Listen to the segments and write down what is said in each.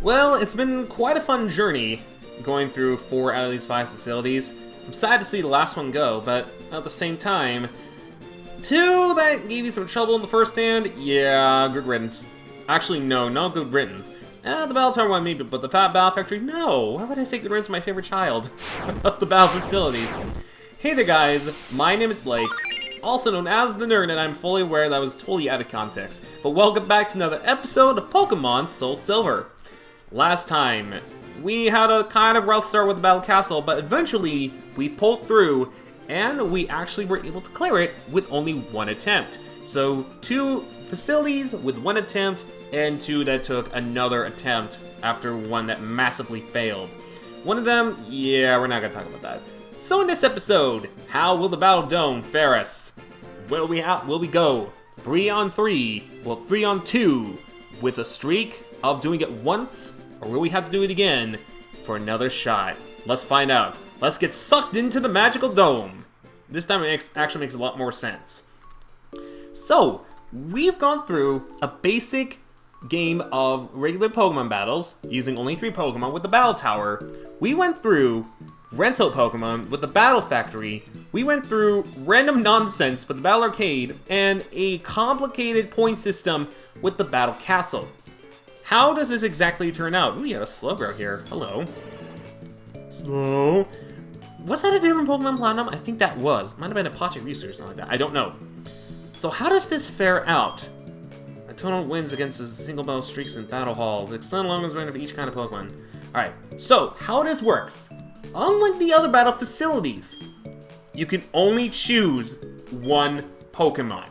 Well, it's been quite a fun journey going through 4 out of these 5 facilities. I'm sad to see the last one go, but at the same time, 2 that gave you some trouble in the first stand, yeah, good riddance. Actually, no, not good riddance. The Battle Tower one maybe, but the Fat Battle Factory, no. Why would I say good riddance to my favorite child of the battle facilities? Hey there guys, my name is Blake, also known as the Nerd, and I'm fully aware that was totally out of context. But welcome back to another episode of Pokémon SoulSilver. Last time, we had a kind of rough start with the Battle Castle, but eventually we pulled through, and we actually were able to clear it with only 1 attempt. So 2 facilities with 1 attempt, and 2 that took another attempt after 1 that massively failed. One of them, yeah, we're not gonna talk about that. So in this episode, how will the Battle Dome fare us? Will we go 3 on 3, well 3 on 2, with a streak of doing it once, or will we have to do it again for another shot? Let's find out. Let's get sucked into the magical dome. This time it actually makes a lot more sense. So, we've gone through a basic game of regular Pokemon battles, using only 3 Pokemon with the Battle Tower. We went through rental Pokemon with the Battle Factory. We went through random nonsense with the Battle Arcade, and a complicated point system with the Battle Castle. How does this exactly turn out? Ooh, you got a Slowbro here. Hello. Slow. Was that a different Pokemon Platinum? I think that was. Might have been a Pachirisu or something like that. I don't know. So how does this fare out? A total wins against the single battle streaks in Battle Hall. The expand along range of each kind of Pokemon. Alright, so how this works. Unlike the other battle facilities, you can only choose 1 Pokemon.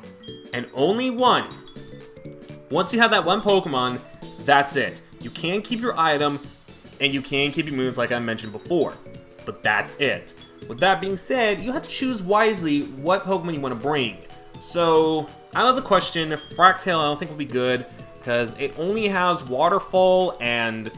And only 1. Once you have that 1 Pokemon, that's it. You can keep your item, and you can keep your moves like I mentioned before. But that's it. With that being said, you have to choose wisely what Pokemon you want to bring. So, out of the question, Fractail I don't think will be good, because it only has Waterfall and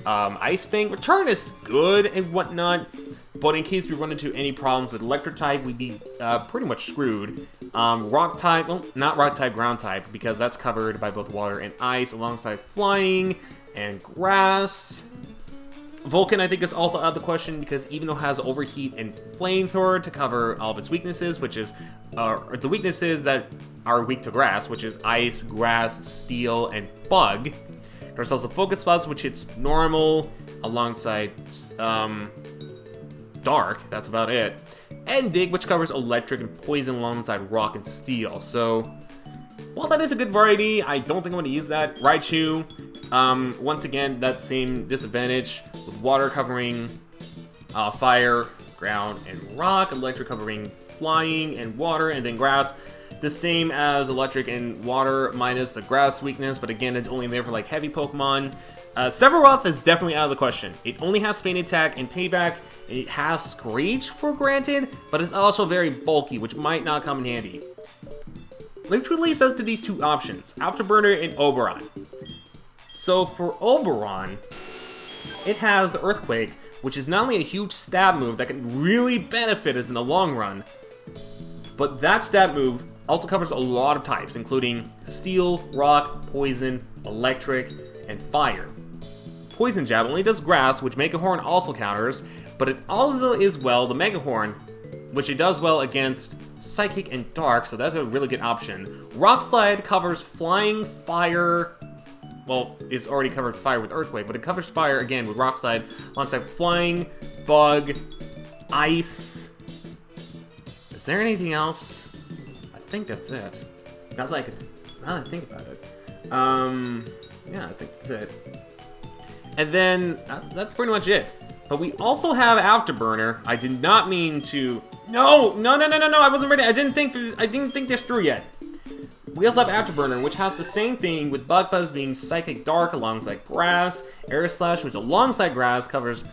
Ice Fang. Return is good and whatnot, but in case we run into any problems with Electric type, we'd be pretty much screwed. Rock type, well, not Rock type, Ground type, because that's covered by both Water and Ice, alongside Flying and Grass. Vulcan, I think, is also out of the question, because even though it has Overheat and Flamethrower to cover all of its weaknesses, which is the weaknesses that are weak to Grass, which is Ice, Grass, Steel, and Bug. There's also Focus Spots, which hits normal, alongside Dark, that's about it. And Dig, which covers Electric and Poison alongside Rock and Steel. So, while that is a good variety, I don't think I'm going to use that. Raichu, once again, that same disadvantage, with Water covering Fire, Ground, and Rock, Electric covering Flying and Water, and then Grass. The same as Electric and Water, minus the Grass weakness, but again, it's only there for like heavy Pokemon. Sephiroth is definitely out of the question. It only has Feint Attack and Payback. It has Screech for granted, but it's also very bulky, which might not come in handy. Literally says to these 2 options, Afterburner and Oberon. So for Oberon, it has Earthquake, which is not only a huge stab move that can really benefit us in the long run, but that stab move also covers a lot of types, including Steel, Rock, Poison, Electric, and Fire. Poison Jab only does Grass, which Mega Horn also counters, but it also is, well, the Mega Horn, which it does well against Psychic and Dark, so that's a really good option. Rock Slide covers Flying, Fire, well, it's already covered Fire with Earthquake, but it covers Fire again with Rock Slide, alongside Flying, Bug, Ice. Is there anything else? I think that's it. Now that I think about it. Yeah, I think that's it. And then, that's pretty much it. But we also have Afterburner. I did not mean to... No, I wasn't ready. I didn't think this through yet. We also have Afterburner, which has the same thing, with Bug Buzz being Psychic Dark alongside Grass, Air Slash, which alongside Grass covers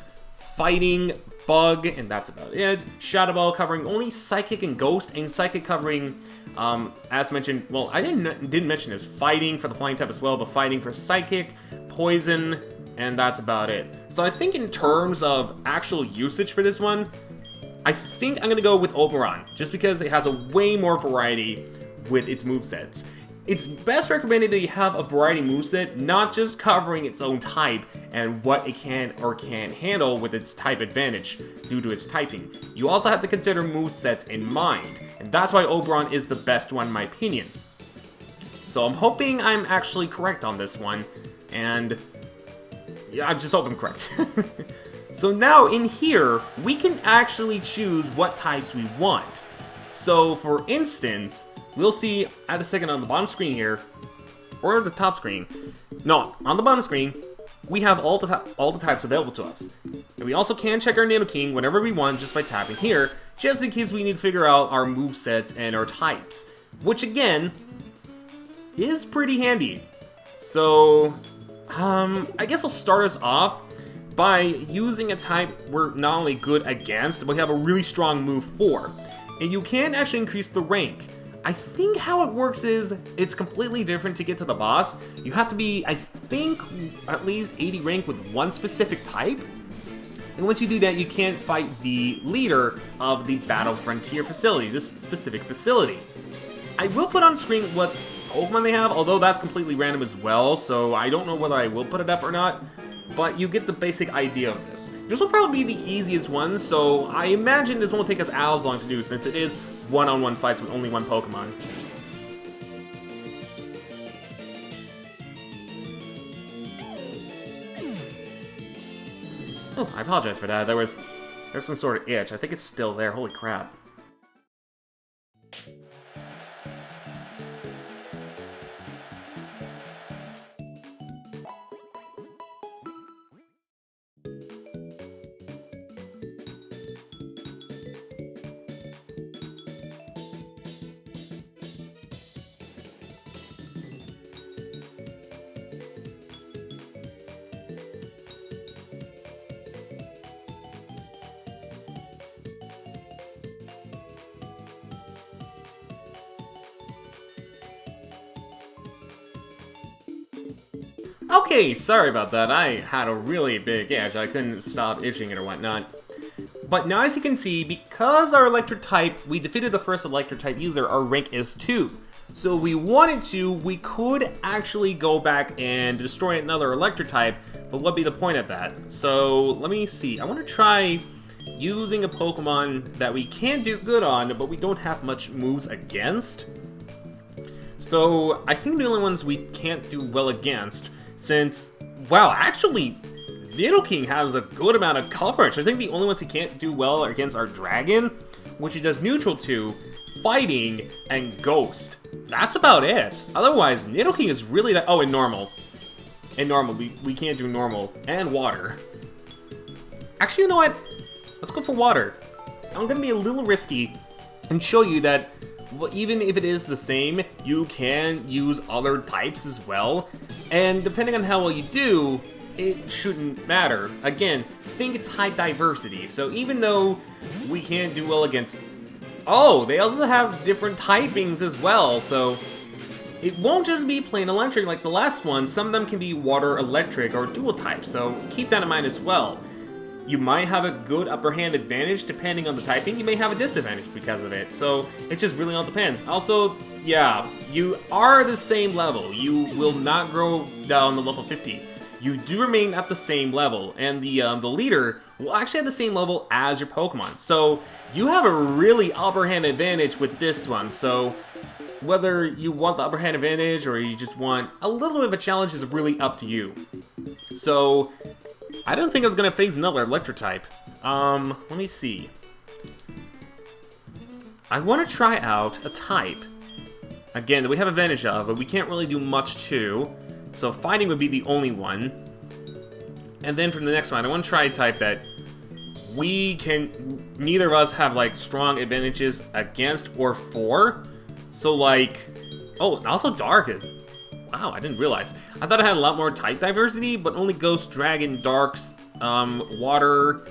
Fighting, Bug, and that's about it. Shadow Ball covering only Psychic and Ghost, and Psychic covering, as mentioned, well, I didn't mention this, Fighting for the Flying type as well, but Fighting for Psychic, Poison, and that's about it. So I think in terms of actual usage for this one, I think I'm going to go with Oberon, just because it has a way more variety with its movesets. It's best recommended that you have a variety moveset, not just covering its own type, and what it can or can't handle with its type advantage due to its typing. You also have to consider movesets in mind, and that's why Oberon is the best one in my opinion. So I'm hoping I'm actually correct on this one, and yeah, I just hope I'm correct. So now in here, we can actually choose what types we want. So for instance, we'll see at a second on the bottom screen here, or the top screen. No, on the bottom screen, we have all the types available to us. And we also can check our Nidoking whenever we want just by tapping here, just in case we need to figure out our movesets and our types. Which again, is pretty handy. So, I guess I'll start us off by using a type we're not only good against, but we have a really strong move for. And you can actually increase the rank. I think how it works is, it's completely different to get to the boss. You have to be, I think, at least 80 rank with one specific type. And once you do that, you can't fight the leader of the Battle Frontier facility, this specific facility. I will put on screen what Pokemon they have, although that's completely random as well, so I don't know whether I will put it up or not. But you get the basic idea of this. This will probably be the easiest one, so I imagine this won't take us as long to do since it is one-on-one fights with only one Pokemon. Oh, I apologize for that. There's some sort of itch. I think it's still there. Holy crap. Okay, sorry about that. I had a really big itch. I couldn't stop itching it or whatnot. But now as you can see, because our electric type, we defeated the first electric type user, our rank is 2. So if we wanted to, we could actually go back and destroy another electric type, but what'd be the point of that? So let me see. I want to try using a Pokemon that we can do good on, but we don't have much moves against. So I think the only ones we can't do well against, since, wow, actually, Nidoking has a good amount of coverage. I think the only ones he can't do well against are Dragon, which he does neutral to, Fighting, and Ghost. That's about it. Otherwise, Nidoking is really that. Oh, and Normal. And Normal. We can't do Normal. And Water. Actually, you know what? Let's go for Water. I'm going to be a little risky and show you that well, even if it is the same, you can use other types as well. And depending on how well you do, it shouldn't matter. Again, think type diversity. So even though we can't do well against... Oh, they also have different typings as well, so it won't just be plain electric like the last one. Some of them can be water, electric, or dual type, so keep that in mind as well. You might have a good upper hand advantage depending on the typing. You may have a disadvantage because of it, so it just really all depends. Also, yeah, you are the same level. You will not grow down to level 50. You do remain at the same level, and the leader will actually have the same level as your Pokemon. So you have a really upper hand advantage with this one. So whether you want the upper hand advantage or you just want a little bit of a challenge is really up to you. So I don't think I was gonna phase another electric type. Let me see. I want to try out a type. Again, that we have advantage of, but we can't really do much to. So Fighting would be the only one. And then from the next one, I want to try a type that we can... Neither of us have, like, strong advantages against or for. So, like... Oh, also Dark. Wow, I didn't realize. I thought I had a lot more type diversity, but only Ghost, Dragon, Darks, Water,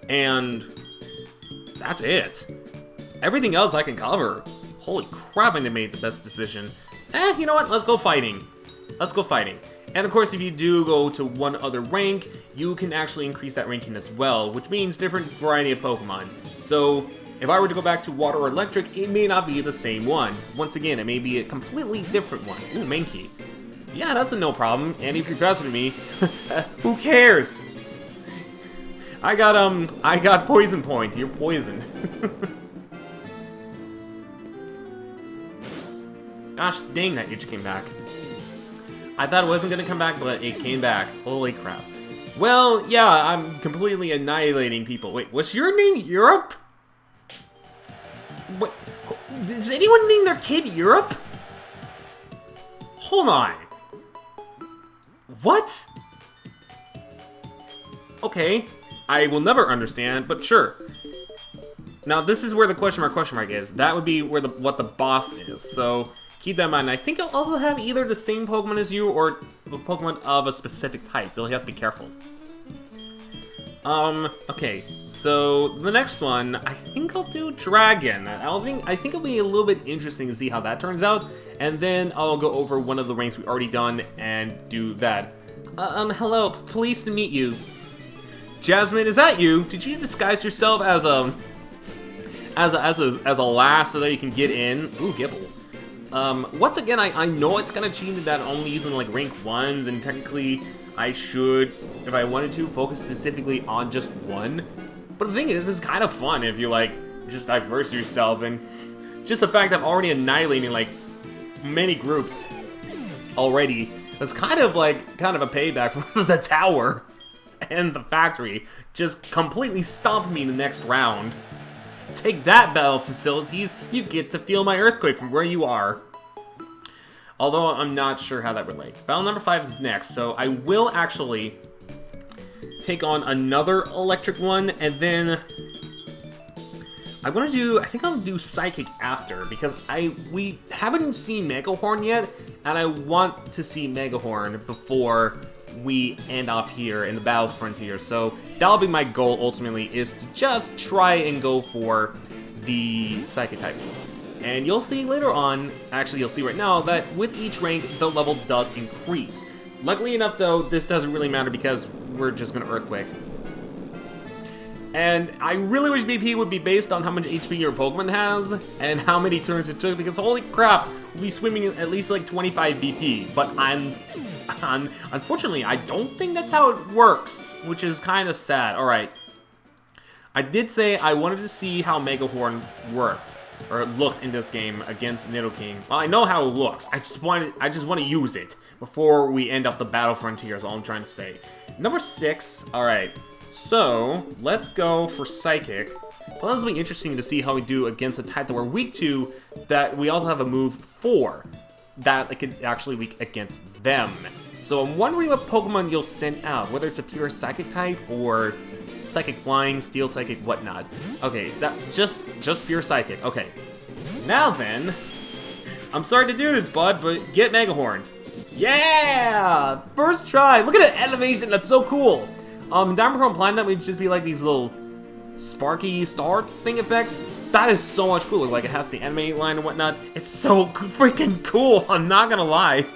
and... That's it. Everything else I can cover. Holy crap, I made the best decision. You know what? Let's go Fighting. Let's go Fighting. And of course, if you do go to one other rank, you can actually increase that ranking as well, which means different variety of Pokemon. So, if I were to go back to Water or Electric, it may not be the same one. Once again, it may be a completely different one. Ooh, Mankey. Yeah, that's a no problem. Anti-professor to me. Who cares? I got poison point. You're poisoned. Gosh dang, that itch came back. I thought it wasn't gonna come back, but it came back. Holy crap. Well, yeah, I'm completely annihilating people. Wait, what's your name? Europe? What? Does anyone name their kid Europe? Hold on. What? Okay, I will never understand, but sure. Now, this is where the question mark is. That would be where what the boss is, so keep that in mind. I think I'll also have either the same Pokemon as you or a Pokemon of a specific type, so you'll have to be careful. Okay, so the next one, I think I'll do Dragon. I think it'll be a little bit interesting to see how that turns out, and then I'll go over one of the ranks we've already done and do that. Hello, pleased to meet you. Jasmine, is that you? Did you disguise yourself as a lass so that you can get in? Ooh, Gibble. Once again, I know it's kind of cheated that I'm only using like rank 1s, and technically I should, if I wanted to, focus specifically on just one. But the thing is, it's kind of fun if you like just diverse yourself, and just the fact that I'm already annihilating like many groups already is kind of a payback for the tower and the factory just completely stomped me in the next round. Take that, battle facilities! You get to feel my earthquake from where you are. Although I'm not sure how that relates. Battle number 5 is next, so I will actually take on another electric one, and then I think I'll do Psychic after, because we haven't seen Megahorn yet, and I want to see Megahorn before we end off here in the Battle Frontier. So that'll be my goal ultimately, is to just try and go for the Psychic type. And you'll see later on, actually you'll see right now, that with each rank, the level does increase. Luckily enough though, this doesn't really matter because we're just gonna Earthquake. And I really wish BP would be based on how much HP your Pokemon has, and how many turns it took, because holy crap, we'll be swimming at least like 25 BP, but unfortunately, I don't think that's how it works, which is kind of sad. Alright, I did say I wanted to see how Megahorn worked, or looked in this game against Nidoking. Well, I know how it looks, I just want to use it before we end up the Battle Frontier, is all I'm trying to say. Number 6, alright. So, let's go for Psychic. Well, this will be interesting to see how we do against a type that we're weak to, that we also have a move for, that it could actually weak against them. So I'm wondering what Pokemon you'll send out, whether it's a pure Psychic type, or Psychic Flying, Steel Psychic, whatnot. Okay, that just pure Psychic. Okay. Now then, I'm sorry to do this, bud, but get Megahorn. Yeah! First try! Look at that animation, that's so cool! Diamond Pearl and Platinum would just be like these little sparky star thing effects. That is so much cooler. Like, it has the anime line and whatnot. It's so freaking cool, I'm not gonna lie.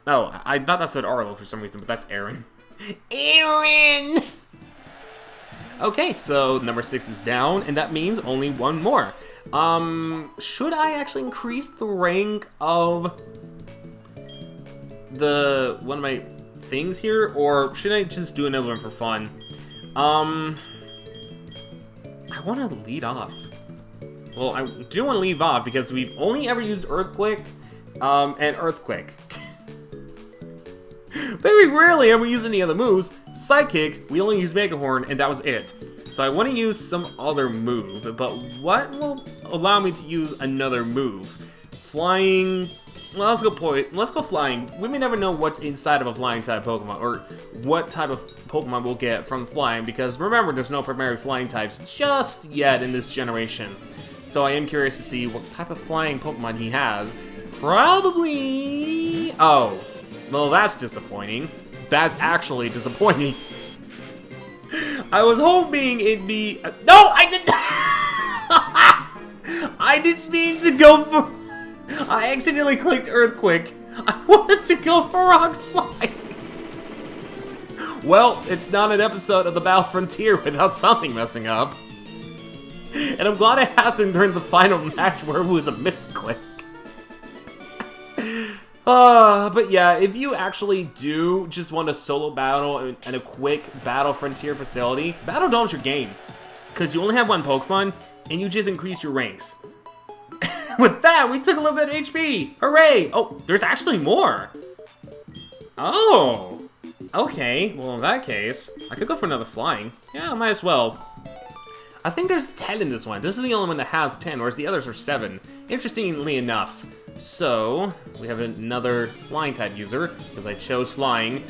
Oh, I thought that said Arlo for some reason, but that's Aaron. Aaron! Okay, so number 6 is down, and that means only one more. Should I actually increase the rank of one of my things here, or should I just do another one for fun? I want to lead off. Well, I do want to leave off because we've only ever used Earthquake and Earthquake. Very rarely have we used any other moves. Psychic, we only used Megahorn, and that was it. So I want to use some other move, but what will allow me to use another move? Flying. Well, let's go flying. We may never know what's inside of a flying type Pokemon, or what type of Pokemon we'll get from flying, because remember, there's no primary flying types just yet in this generation. So I am curious to see what type of flying Pokemon he has. Probably... Oh, well, that's disappointing. That's actually disappointing. I was hoping it'd be... No, I didn't... I didn't mean to go for... I accidentally clicked Earthquake. I wanted to go for Rock Slide. Well, it's not an episode of the Battle Frontier without something messing up. And I'm glad it happened during the final match where it was a misclick. But yeah, if you actually do just want a solo battle and a quick battle Frontier facility, Battle Dome's your game. Because you only have one Pokemon, and you just increase your ranks. With that, we took a little bit of HP! Hooray! Oh, there's actually more! Oh! Okay, well in that case, I could go for another flying. Yeah, I might as well. I think there's 10 in this one. This is the only one that has 10, whereas the others are 7. Interestingly enough. So, we have another flying type user, because I chose flying.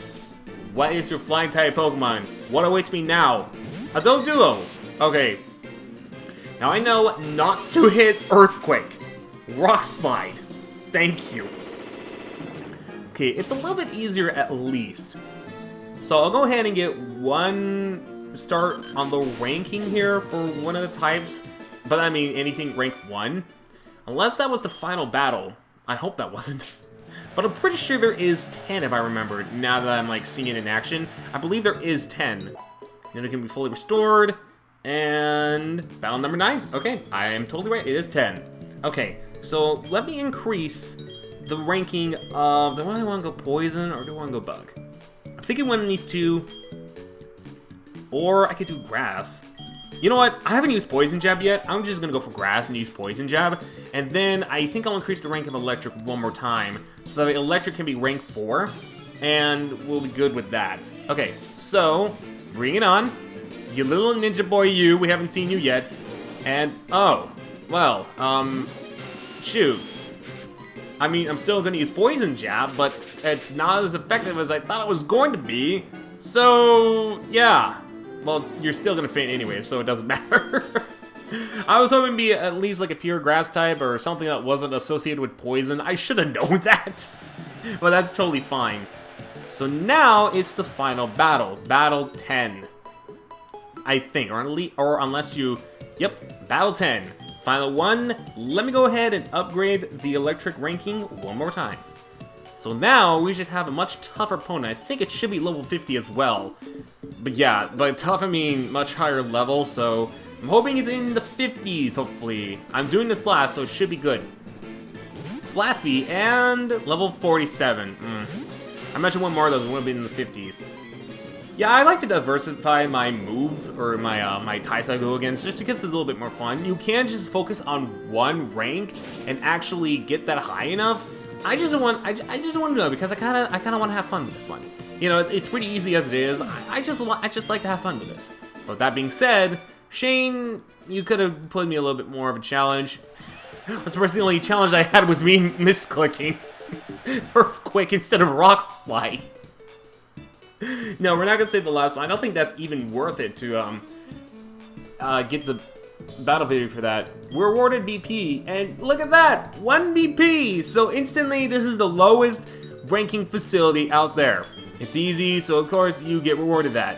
What is your flying type Pokemon? What awaits me now? A Doduo! Okay. Now I know not to hit Earthquake. Rock Slide. Thank you. Okay, it's a little bit easier at least. So I'll go ahead and get one start on the ranking here for one of the types. But I mean, anything rank 1. Unless that was the final battle. I hope that wasn't. But I'm pretty sure there is 10 if I remember, now that I'm like seeing it in action. I believe there is 10. Then it can be fully restored. And battle number 9. Okay, I am totally right. It is 10. Okay, so let me increase the ranking of... Do I want to go poison or do I want to go bug? I'm thinking one of these two. Or I could do grass. You know what? I haven't used Poison Jab yet. I'm just going to go for Grass and use Poison Jab. And then I think I'll increase the rank of Electric one more time. So that Electric can be rank 4. And we'll be good with that. Okay, so bring it on. You little ninja boy you. We haven't seen you yet. And, oh, well, shoot. I mean, I'm still going to use Poison Jab, but it's not as effective as I thought it was going to be. So, yeah. Well, you're still going to faint anyway, so it doesn't matter. I was hoping to be at least like a pure grass type or something that wasn't associated with poison. I should have known that. But that's totally fine. So now it's the final battle. Battle 10. I think. Or unless you... Yep, Battle 10. Final one. Let me go ahead and upgrade the electric ranking one more time. So now we should have a much tougher opponent. I think it should be level 50 as well. But yeah, by tough I mean much higher level, so I'm hoping it's in the 50s, hopefully. I'm doing this last, so it should be good. Flaffy and level 47. I mentioned one more of those would have been in the 50s. Yeah, I like to diversify my move, or my types I go against, just because it's a little bit more fun. You can just focus on one rank and actually get that high enough. I just want to know, because I kind of want to have fun with this one. You know, it's pretty easy as it is. I just like to have fun with this. But that being said, Shane, you could have put me a little bit more of a challenge. That's the only challenge I had was me misclicking Earthquake instead of Rock Slide. No, we're not gonna save the last one. I don't think that's even worth it to get the battle video for that. We're awarded BP, and look at that, 1 BP. So instantly, this is the lowest ranking facility out there. It's easy, so of course you get rewarded that.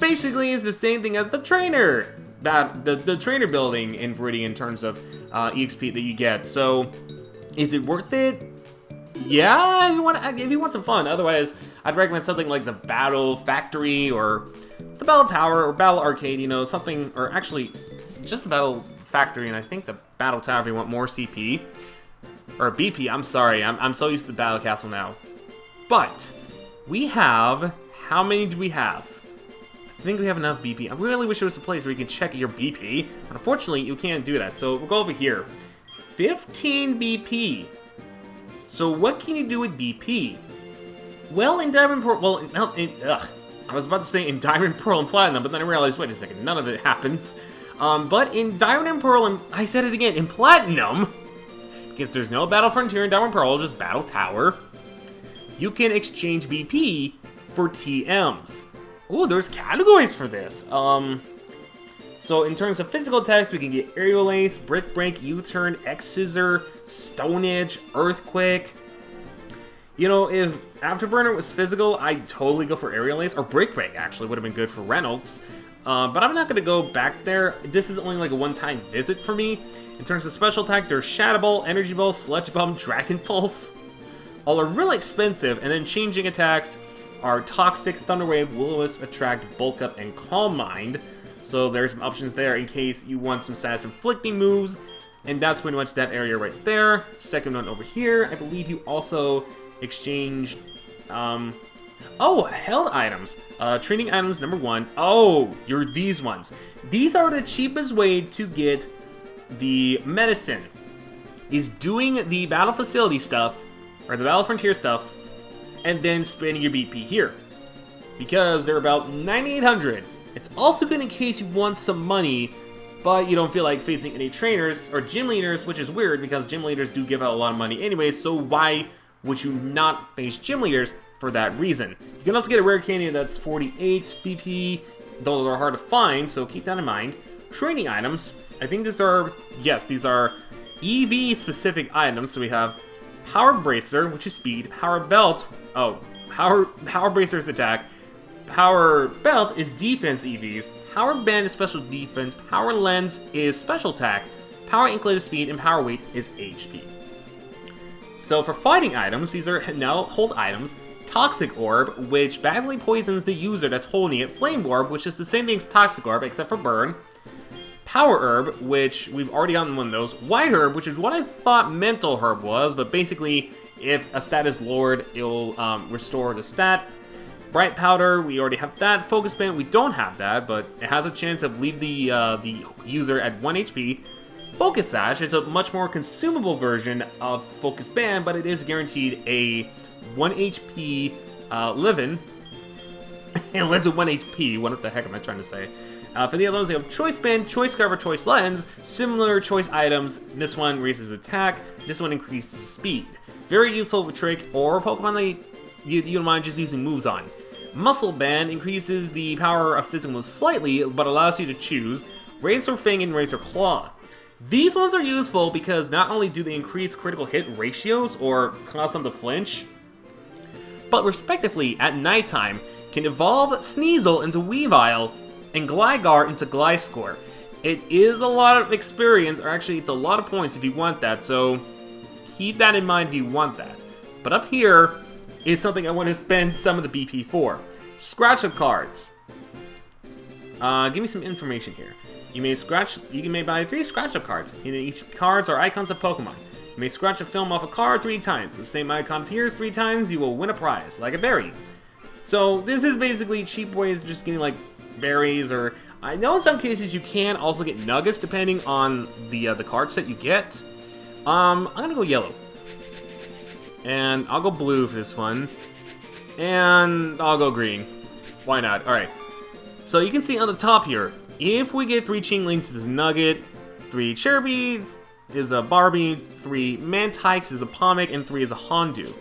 Basically, it's the same thing as the trainer, the trainer building in Viridian in terms of EXP that you get. So, is it worth it? Yeah, if you want some fun. Otherwise, I'd recommend something like the Battle Factory or the Battle Tower or Battle Arcade. You know, something, or actually, just the Battle Factory, and I think the Battle Tower if you want more CP or BP. I'm sorry, I'm so used to the Battle Castle now, but. We have... How many do we have? I think we have enough BP. I really wish there was a place where you can check your BP. But unfortunately, you can't do that. So we'll go over here. 15 BP. So what can you do with BP? Well, in Diamond Pearl... Well, I was about to say in Diamond, Pearl, and Platinum, but then I realized, wait a second, none of it happens. But in Diamond and Pearl, and I said it again, in Platinum, because there's no Battle Frontier in Diamond and Pearl, just Battle Tower, you can exchange BP for TMs. Oh, there's categories for this. So in terms of physical attacks, we can get Aerial Ace, Brick Break, U-Turn, X-Scissor, Stone Edge, Earthquake. You know, if Afterburner was physical, I'd totally go for Aerial Ace, or Brick Break actually would have been good for Reynolds. But I'm not going to go back there. This is only like a one-time visit for me. In terms of special attack, there's Shadow Ball, Energy Ball, Sludge Bomb, Dragon Pulse. All are really expensive, and then changing attacks are Toxic, Thunder Wave, Will-O-Wisp, Attract, Bulk Up, and Calm Mind. So there's some options there in case you want some status inflicting moves. And that's pretty much that area right there. Second one over here. I believe you also exchanged, held items. Training items number 1. Oh, you're these ones. These are the cheapest way to get the medicine. Is doing the battle facility stuff, or the battle frontier stuff, and then spending your BP here. Because they're about 9,800. It's also good in case you want some money, but you don't feel like facing any trainers or gym leaders, which is weird because gym leaders do give out a lot of money anyway, so why would you not face gym leaders for that reason? You can also get a rare candy that's 48 BP, though they're hard to find, so keep that in mind. Training items, I think these are EV specific items, so we have Power Bracer, which is speed, Power Belt, Power Bracer is attack, Power Belt is defense EVs, Power Band is special defense, Power Lens is special attack, Power Anklet is speed, and Power Weight is HP. So for fighting items, these are now hold items, Toxic Orb, which badly poisons the user that's holding it, Flame Orb, which is the same thing as Toxic Orb except for burn, Power Herb, which we've already gotten one of those, White Herb, which is what I thought Mental Herb was, but basically if a stat is lowered, it'll restore the stat. Bright Powder, we already have that. Focus Band, we don't have that, but it has a chance of leave the user at 1 HP. Focus Sash, it's a much more consumable version of Focus Band, but it is guaranteed a 1 HP living. It lives at 1 HP, what the heck am I trying to say? For the other ones, we have Choice Band, Choice Cover, Choice Lens. Similar choice items. This one raises attack, this one increases speed. Very useful with Trick or Pokemon that you don't mind just using moves on. Muscle Band increases the power of physical moves slightly, but allows you to choose Razor Fang and Razor Claw. These ones are useful because not only do they increase critical hit ratios or cause them to flinch, but respectively at nighttime can evolve Sneasel into Weavile and Gligar into Gliscor. It is a lot of experience, or actually it's a lot of points if you want that, so keep that in mind if you want that. But up here is something I want to spend some of the BP for. Scratch Up cards. Give me some information here. You may buy 3 Scratch Up cards. Each cards are icons of Pokemon. You may scratch a film off a card 3 times. If the same icon appears 3 times, you will win a prize, like a berry. So this is basically cheap ways of just getting like berries, or I know in some cases you can also get nuggets depending on the card set you get. I'm gonna go yellow. And I'll go blue for this one. And I'll go green. Why not? Alright. So you can see on the top here, if we get 3 Chinglings is a nugget, 3 Cherubies is a Barbie, 3 Mantikes is a Pomic, and 3 is a Hondu.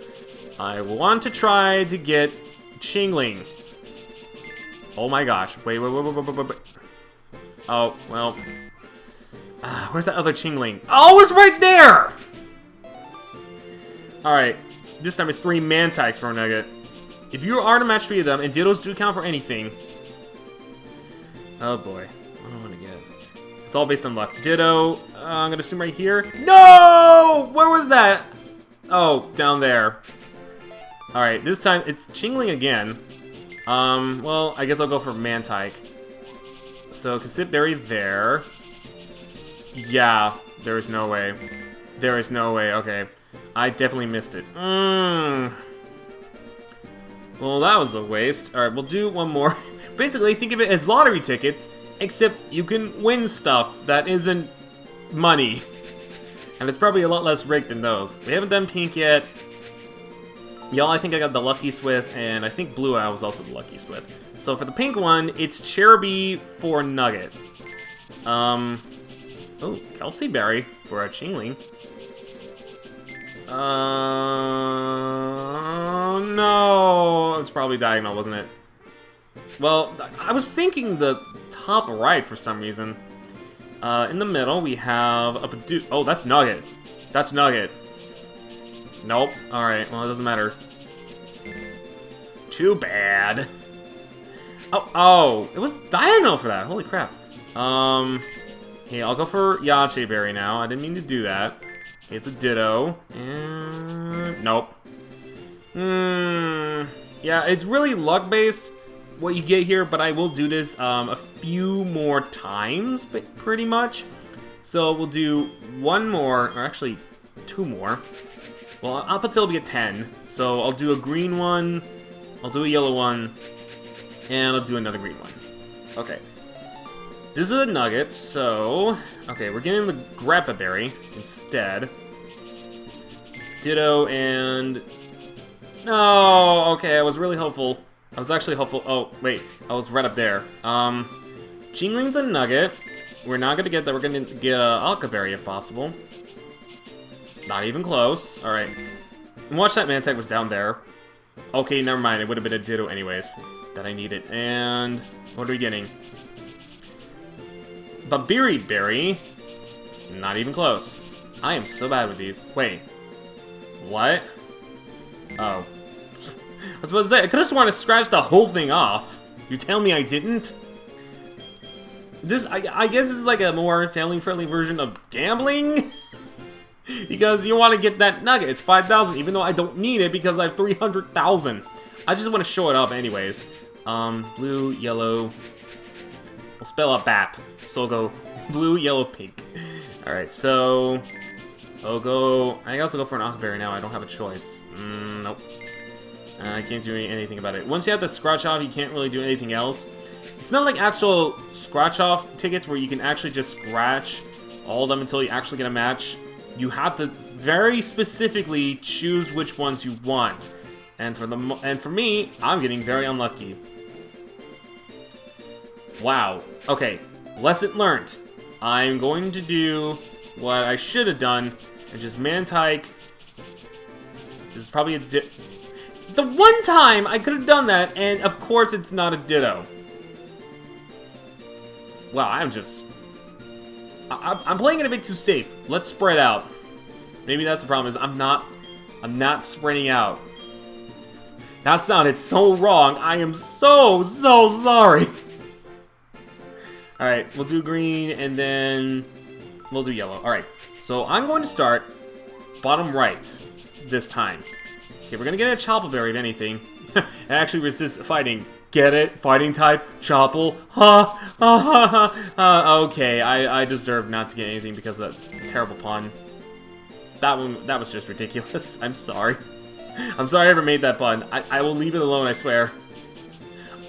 I want to try to get Chingling. Oh my gosh. Wait. Oh, well. Where's that other Chingling? Oh, it's right there! Alright, this time it's 3 Mantikes for a nugget. If you are to match 3 of them, and Dittos do count for anything. Oh boy, what do I want to get? It's all based on luck. Ditto, I'm gonna assume right here. No! Where was that? Oh, down there. Alright, this time it's Chingling again. Well, I guess I'll go for Mantike. So, Cassitberry there. Yeah, there is no way. There is no way, okay. I definitely missed it. Well, that was a waste. Alright, we'll do one more. Basically, think of it as lottery tickets, except you can win stuff that isn't money. And it's probably a lot less rigged than those. We haven't done pink yet. Y'all, I think I got the luckiest with, and I think blue I was also the luckiest with. So for the pink one, it's Cherubi for Nugget. Oh, Kelpsy Berry for a Chingling. No, it's probably diagonal, wasn't it? Well, I was thinking the top right for some reason. In the middle, we have a Bidoof. Oh, that's Nugget. That's Nugget. Nope. Alright, well, it doesn't matter. Too bad. Oh, it was diagonal for that. Holy crap. Okay, I'll go for Yache Berry now. I didn't mean to do that. Okay, it's a Ditto. And... nope. Yeah, it's really luck-based, what you get here, but I will do this a few more times, but pretty much. So we'll do one more, or actually 2 more. Well, up until we get 10. So I'll do a green one, I'll do a yellow one, and I'll do another green one. Okay. This is a nugget, so... Okay, we're getting the grappa berry instead. Ditto and... No! Okay, I was really hopeful. I was actually hopeful. Oh, wait. I was right up there. Jingling's a nugget. We're not gonna get that. We're gonna get a alka berry if possible. Not even close. Alright. Watch that Mantech was down there. Okay, never mind. It would have been a Ditto anyways that I needed. And what are we getting? Blurry berry. Not even close. I am so bad with these. Wait. What? Oh. I was about to say, I could have sworn to scratch the whole thing off. You tell me I didn't? This, I guess this is like a more family-friendly version of gambling? Because you want to get that nugget. It's 5,000, even though I don't need it because I have 300,000. I just want to show it off anyways. Blue, yellow. We'll spell out BAP. So I'll go blue, yellow, pink. Alright, so... I'll go... I also go for an Aquaberry now. I don't have a choice. Nope. I can't do anything about it. Once you have the scratch off, you can't really do anything else. It's not like actual scratch off tickets where you can actually just scratch all of them until you actually get a match. You have to very specifically choose which ones you want. And for me, I'm getting very unlucky. Wow. Okay. Lesson learned. I'm going to do what I should have done and just Mantike. This is probably a the one time I could have done that, and of course it's not a Ditto. Wow, I'm playing it a bit too safe. Let's spread out. Maybe that's the problem, is I'm not spreading out. That sounded so wrong. I am so sorry. Alright, we'll do green, and then we'll do yellow. Alright, so I'm going to start bottom right this time. Okay, we're gonna get a Chople Berry, if anything. It actually resists fighting. Get it? Fighting type? Chople? Okay, I deserve not to get anything because of that terrible pun. That was just ridiculous. I'm sorry. I'm sorry I ever made that pun. I will leave it alone, I swear.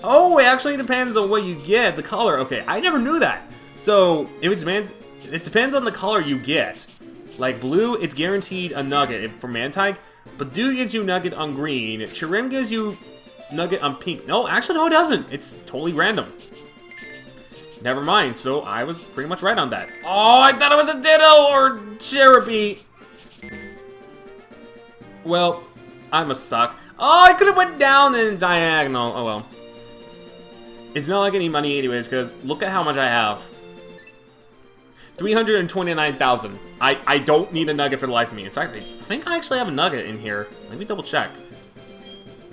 Oh, it actually depends on what you get, the color. Okay, I never knew that. So, if it depends on the color you get. Like blue, it's guaranteed a nugget for Mantike. But Dew gives you nugget on green. Chirim gives you nugget on pink. No, actually, no, it doesn't. It's totally random. Never mind. So I was pretty much right on that. Oh, I thought it was a Ditto or Cherubi. Well, I must suck. Oh, I could have went down and diagonal. Oh, well. It's not like any money anyways, because look at how much I have. 329,000. I don't need a nugget for the life of me. In fact, I think I actually have a nugget in here. Let me double check.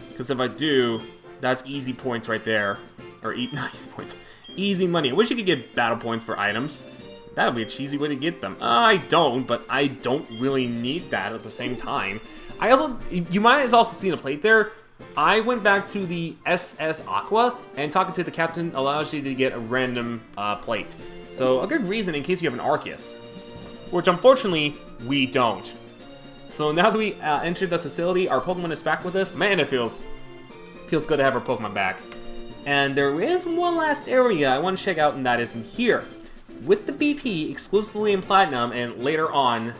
Because if I do, that's easy points right there. Or not easy points. Easy money. I wish you could get battle points for items. That would be a cheesy way to get them. I don't, but I don't really need that at the same time. I also, you might have also seen a plate there. I went back to the SS Aqua, and talking to the captain allows you to get a random plate. So, a good reason in case you have an Arceus. Which, unfortunately, we don't. So, now that we entered the facility, our Pokemon is back with us. Man, it feels good to have our Pokemon back. And there is one last area I want to check out, and that is in here. With the BP exclusively in Platinum, and later on,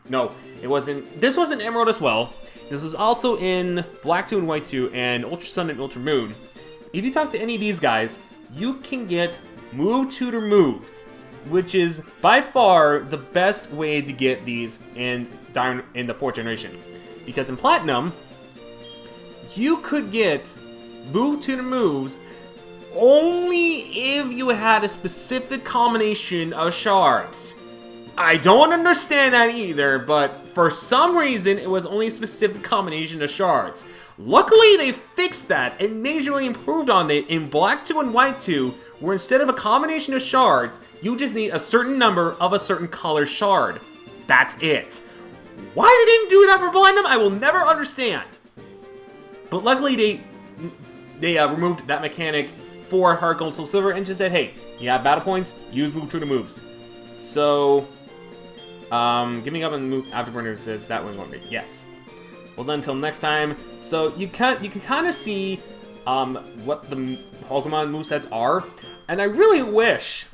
no, it wasn't. This was in Emerald as well. This was also in Black 2 and White 2, and Ultra Sun and Ultra Moon. If you talk to any of these guys, you can get Move Tutor moves, which is by far the best way to get these in the 4th generation. Because in Platinum, you could get Move Tutor moves only if you had a specific combination of shards. I don't understand that either, but for some reason, it was only a specific combination of shards. Luckily, they fixed that and majorly improved on it in Black 2 and White 2, where instead of a combination of shards, you just need a certain number of a certain color shard. That's it. Why they didn't do that for Platinum, I will never understand. But luckily, they removed that mechanic for Heart Gold, Soul Silver and just said, hey, you have battle points, use Move Tutor moves. So, giving up on move Afterburner says that one won't be. Yes. Well then, until next time. So you can kind of see what the Pokemon movesets are, and I really wish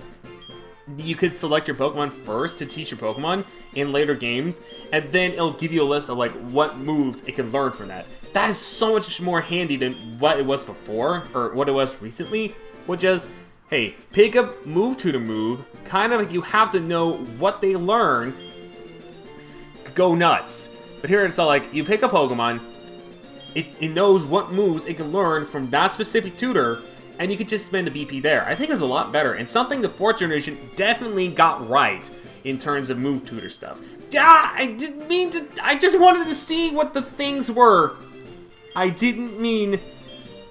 you could select your Pokemon first to teach your Pokemon in later games, and then it'll give you a list of like what moves it can learn from that. That is so much more handy than what it was before, or what it was recently, which is, hey, pick up move tutor move, kind of like you have to know what they learn, go nuts. But here it's all like, you pick a Pokemon, it knows what moves it can learn from that specific tutor, and you can just spend a BP there. I think it was a lot better, and something the 4th generation definitely got right in terms of move tutor stuff. I didn't mean to, I just wanted to see what the things were. I didn't mean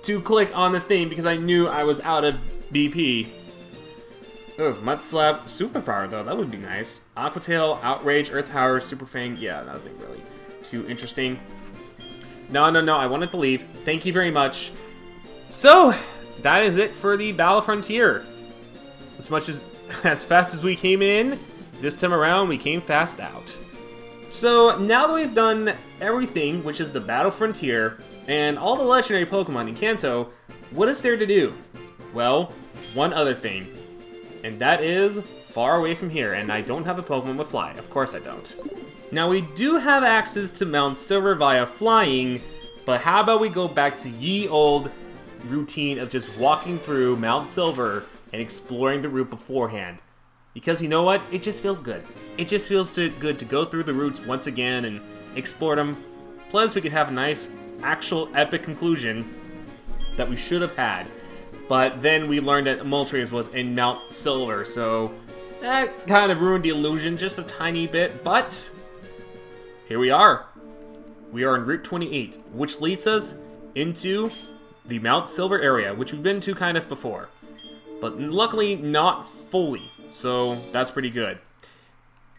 to click on the thing because I knew I was out of BP. Oh, Mudslap, Superpower though, that would be nice. Aqua Tail, Outrage, Earth Power, Super Fang, yeah, nothing really too interesting. No, I wanted to leave. Thank you very much. So, that is it for the Battle Frontier. As fast as we came in, this time around we came fast out. So, now that we've done everything, which is the Battle Frontier, and all the legendary Pokemon in Kanto, what is there to do? Well, one other thing. And that is far away from here, and I don't have a Pokemon with Fly. Of course I don't. Now, we do have access to Mount Silver via flying, but how about we go back to ye old routine of just walking through Mount Silver and exploring the route beforehand. Because you know what? It just feels good. It just feels good to go through the routes once again and explore them. Plus, we could have a nice, actual epic conclusion that we should have had. But then we learned that Moltres was in Mount Silver, so that kind of ruined the illusion just a tiny bit, but here we are. We are on Route 28, which leads us into the Mount Silver area, which we've been to kind of before. But luckily not fully, so that's pretty good.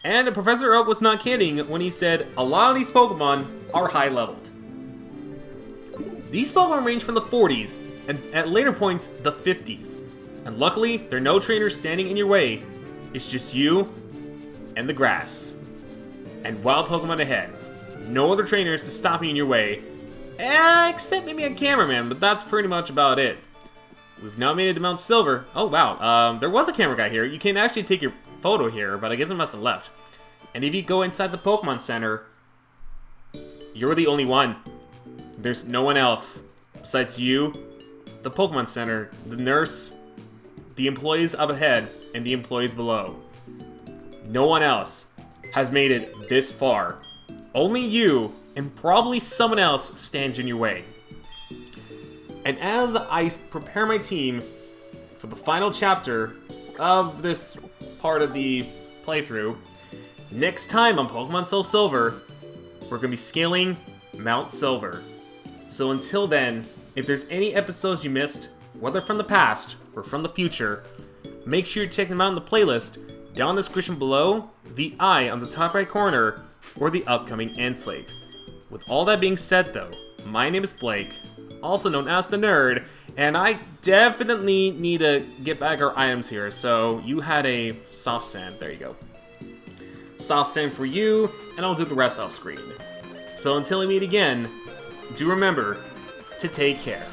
And Professor Oak was not kidding when he said a lot of these Pokemon are high leveled. These Pokemon range from the 40s, and at later points, the 50s. And luckily, there are no trainers standing in your way. It's just you and the grass. And wild Pokemon ahead. No other trainers to stop you in your way, except maybe a cameraman, but that's pretty much about it. We've now made it to Mount Silver. Oh wow, there was a camera guy here. You can actually take your photo here, but I guess it must have left. And if you go inside the Pokemon Center, you're the only one. There's no one else besides you, the Pokemon Center, the nurse, the employees up ahead, and the employees below. No one else has made it this far. Only you, and probably someone else, stands in your way. And as I prepare my team for the final chapter of this part of the playthrough, next time on Pokemon SoulSilver, we're going to be scaling Mount Silver. So until then, if there's any episodes you missed, whether from the past or from the future, make sure you check them out in the playlist down in the description below, the eye on the top right corner, or the upcoming end slate. With all that being said though, my name is Blake, also known as the Nerd, and I definitely need to get back our items here, so you had a soft sand, there you go. Soft sand for you, and I'll do the rest off screen. So until we meet again, do remember to take care.